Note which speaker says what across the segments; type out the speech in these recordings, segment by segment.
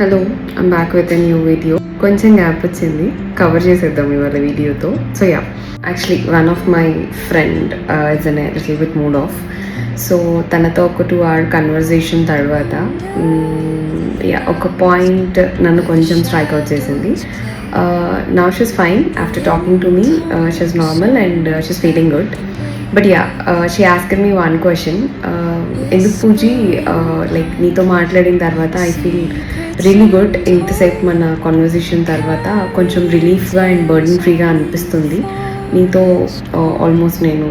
Speaker 1: Hello, I'm back with a new video. కొంచెం gap వచ్చింది, cover చేసేద్దాం ఇవాళ వీడియోతో. So actually one of my friend is an little bit mood of. So తనతో ఒక 2 hour conversation తర్వాత ఒక పాయింట్ నన్ను కొంచెం స్ట్రైక్ అవుట్ చేసింది. Now she's fine after talking to me, she's normal and she's feeling good. But she asked me one question. ఎందుకు Pooji, like నీతో మాట్లాడిన తర్వాత ఐ ఫీల్ రియలీ గుడ్. ఇంతసేపు మన కాన్వర్జేషన్ తర్వాత కొంచెం రిలీఫ్గా అండ్ బర్డన్ ఫ్రీగా అనిపిస్తుంది. నీతో ఆల్మోస్ట్ నేను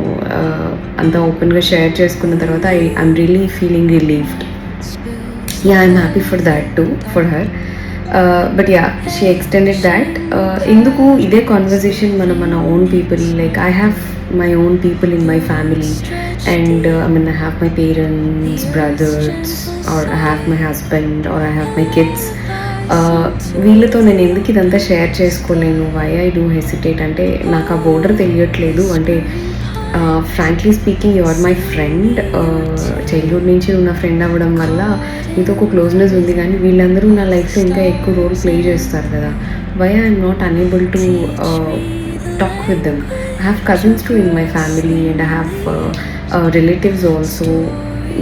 Speaker 1: అంత ఓపెన్గా షేర్ చేసుకున్న తర్వాత I'm really feeling relieved. I'm happy for that to for her. But she extended that. ఎందుకు ఇదే కాన్వర్జేషన్ మన own people, like I have my own people in my family, and I have my parents, brothers, or I have my husband, or I have my kids. వీళ్ళతో నేను ఎందుకు ఇదంతా share చేసుకోలేను? Why I do hesitate అంటే నాకు ఆ border తెలియట్లేదు. అంటే frankly speaking, you are my friend. Childhood నుంచి ఉన్న ఫ్రెండ్ అవ్వడం వల్ల నీతో ఒక క్లోజ్నెస్ ఉంది, కానీ వీళ్ళందరూ నా లైఫ్లో ఇంకా ఎక్కువ రోల్ ప్లే చేస్తారు కదా. Why I'm not unable to talk with them. I have cousins too in my family, and I have relatives also.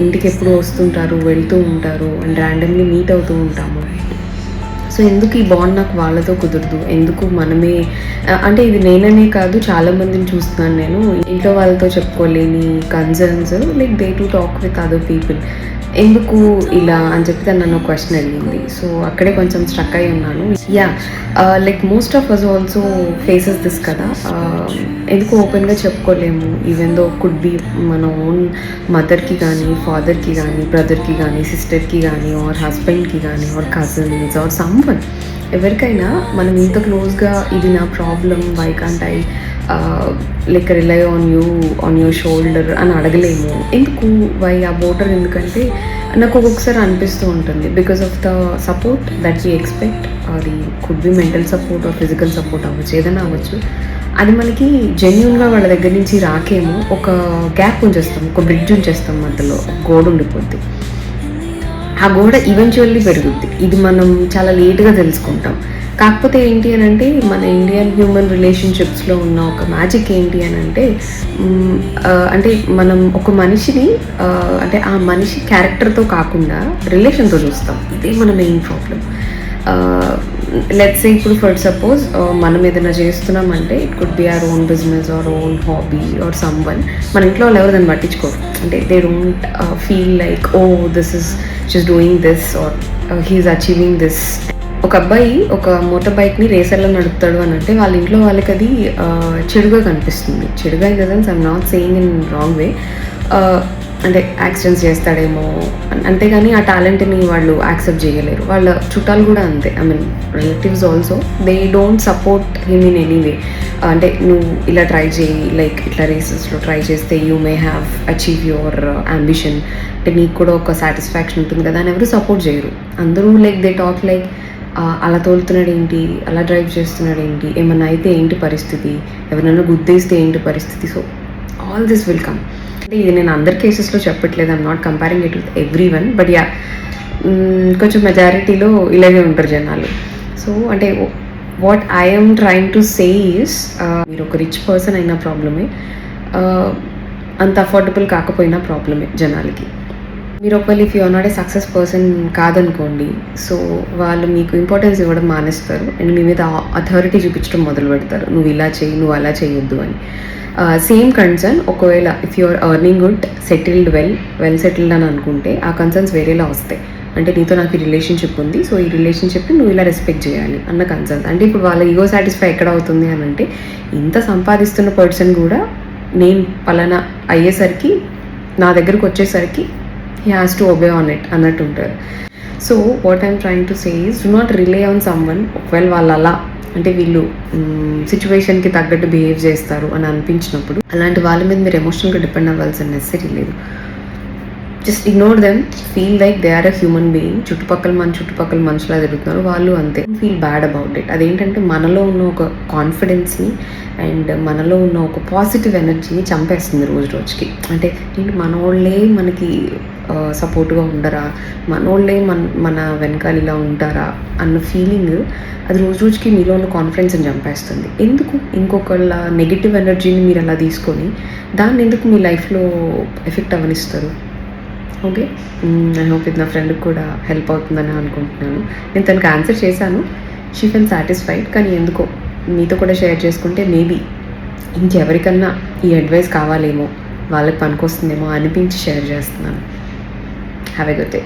Speaker 1: ఇంటికి ఎప్పుడు వస్తుంటారు, వెళ్తూ ఉంటారు, అండ్ ర్యాండమ్లీ మీట్ అవుతూ ఉంటాము. సో ఎందుకు ఈ బాండ్ నాకు వాళ్ళతో కుదరదు? ఎందుకు మనమే, అంటే ఇది నేననే కాదు, చాలామందిని చూస్తున్నాను నేను. ఇంట్లో వాళ్ళతో చెప్పుకోలేని concerns, like they to talk with other people. ఎందుకు ఇలా అని చెప్పి తను నన్ను క్వశ్చన్ అడిగింది. సో అక్కడే కొంచెం స్ట్రక్ అయి ఉన్నాను. Like most of us also faces this కదా. ఎందుకు ఓపెన్గా చెప్పుకోలేము? ఈవెన్ దో కుడ్ బి మన ఓన్ మదర్కి కానీ, ఫాదర్కి కానీ, బ్రదర్కి కానీ, సిస్టర్కి కానీ, ఆర్ హస్బెండ్కి కానీ, ఆర్ కజిన్స్, ఆర్ సమ్వన్, ఎవరికైనా మనం ఇంత క్లోజ్గా ఇది నా problem, why can't I like rely on you, on your shoulder అని అడగలేము. ఎందుకు? వై ఆ బోర్డర్? ఎందుకంటే నాకు ఒక్కొక్కసారి అనిపిస్తూ ఉంటుంది, because of the support that we expect. అది could be mental support or physical support అవ్వచ్చు, ఏదైనా అవ్వచ్చు. అది మనకి జెన్యున్గా వాళ్ళ దగ్గర నుంచి రాకేమో. ఒక గ్యాప్ ఉంచేస్తాం, ఒక బ్రిడ్జ్ ఉంచేస్తాం, మధ్యలో గోడ ఉండిపోద్ది. ఆ గోడ ఈవెన్చువల్లీ పెరుగుద్ది. ఇది మనం చాలా లేట్గా తెలుసుకుంటాం. కాకపోతే ఏంటి అని అంటే, మన ఇండియన్ హ్యూమన్ రిలేషన్షిప్స్లో ఉన్న ఒక మ్యాజిక్ ఏంటి అని అంటే, అంటే మనం ఒక మనిషిని, అంటే ఆ మనిషి క్యారెక్టర్తో కాకుండా రిలేషన్తో చూస్తాం. ఇదే మన మెయిన్ ప్రాబ్లం. లెట్స్ సే ఇప్పుడు ఫర్ సపోజ్ మనం ఏదైనా చేస్తున్నామంటే, it could be our own business or own hobby or someone. మన ఇంట్లో వాళ్ళు ఎవరు దాన్ని పట్టించుకోరు. అంటే they don't feel like, oh this is she's doing this or he's achieving this. ఒక అబ్బాయి ఒక మోటార్ బైక్ని రేసర్లో నడుపుతాడు అని అంటే వాళ్ళ ఇంట్లో వాళ్ళకి అది చెడుగా కనిపిస్తుంది. చెడుగా in the sense, I'm not saying in wrong way. అంటే యాక్సిడెంట్స్ చేస్తాడేమో, అంతేగాని ఆ టాలెంట్ని వాళ్ళు యాక్సెప్ట్ చేయలేరు. వాళ్ళ చుట్టాలు కూడా అంతే, relatives also, they don't support him in any way. అంటే నువ్వు ఇలా ట్రై చేయి, లైక్ ఇట్లా రేసెస్లో ట్రై చేస్తే you may have achieve your ambition, అంటే నీకు కూడా ఒక సాటిస్ఫాక్షన్ ఉంటుంది కదా అని ఎవరు సపోర్ట్ చేయరు. అందరూ లైక్ దే టాక్ లైక్, అలా తోలుతున్నాడు ఏంటి, అలా డ్రైవ్ చేస్తున్నాడు ఏంటి, ఏమన్నా అయితే ఏంటి పరిస్థితి, ఎవరైనా గుద్దేస్తే ఏంటి పరిస్థితి. So all this will come. అంటే ఇది నేను అందరి కేసెస్లో చెప్పట్లేదు, I'm not comparing it with every one, but కొంచెం మెజారిటీలో ఇలాగే ఉంటారు జనాలు. సో అంటే what I'm trying to say is, మీరు ఒక రిచ్ పర్సన్ అయినా ప్రాబ్లమే, అంత అఫోర్డబుల్ కాకపోయినా ప్రాబ్లమే జనాలకి. మీరు ఒకవేళ if you're not a success person కాదనుకోండి, సో వాళ్ళు మీకు ఇంపార్టెన్స్ ఇవ్వడం మానేస్తారు అండ్ మీ మీద అథారిటీ చూపించడం మొదలు పెడతారు. నువ్వు ఇలా చేయి, నువ్వు అలా చేయొద్దు అని. సేమ్ కన్సర్న్ ఒకవేళ if you're earning good, settled, well settled అని అనుకుంటే ఆ కన్సర్న్స్ వేరేలా వస్తాయి. అంటే నీతో నాకు ఈ రిలేషన్షిప్ ఉంది, సో ఈ రిలేషన్షిప్ని నువ్వు ఇలా రెస్పెక్ట్ చేయాలి అన్న కన్సర్న్స్. అంటే ఇప్పుడు వాళ్ళ ఈగో సాటిస్ఫై ఎక్కడ అవుతుంది అని అంటే, ఇంత సంపాదిస్తున్న పర్సన్ కూడా నేను పలానా అయ్యేసరికి, నా దగ్గరకు వచ్చేసరికి he has to obey on it అన్నట్టు ఉంటారు. So what I'm trying to say is, do not relay on someone. ఒకవేళ వాళ్ళు అలా, అంటే వీళ్ళు సిచ్యువేషన్కి తగ్గట్టు బిహేవ్ చేస్తారు అని అనిపించినప్పుడు, అలాంటి వాళ్ళ మీద మీరు ఎమోషనల్గా డిపెండ్ అవ్వాల్సిన నెసెసరీ లేదు. Just ignore them, feel like they are a human being. చుట్టుపక్కల మనుషులా తిరుగుతున్నారు, వాళ్ళు అంతే. Feel bad about it. అదేంటంటే మనలో ఉన్న ఒక కాన్ఫిడెన్స్ని అండ్ మనలో ఉన్న ఒక పాజిటివ్ ఎనర్జీని చంపేస్తుంది రోజు రోజుకి. అంటే ఏంటి, మనోళ్ళే మనకి సపోర్ట్గా ఉండరా, మనోళ్ళే మన వెనకాల ఇలా ఉంటారా అన్న ఫీలింగ్ అది రోజు రోజుకి మీలో ఉన్న కాన్ఫిడెన్స్ని చంపేస్తుంది. ఎందుకు ఇంకొకళ్ళ నెగిటివ్ ఎనర్జీని మీరు అలా తీసుకొని దాన్ని ఎందుకు మీ లైఫ్లో ఎఫెక్ట్ అవ్వనిస్తారు? ఓకే, ఐ హోప్ ఇది నా ఫ్రెండ్కి కూడా హెల్ప్ అవుతుందని అనుకుంటున్నాను. నేను తనకు ఆన్సర్ చేశాను, షీ ఫెల్ సాటిస్ఫైడ్. కానీ ఎందుకో మీతో కూడా షేర్ చేసుకుంటే మేబీ ఇంకెవరికన్నా ఈ అడ్వైస్ కావాలేమో, వాళ్ళకి పనికొస్తుందేమో అనిపించి షేర్ చేస్తున్నాను. Have a good day.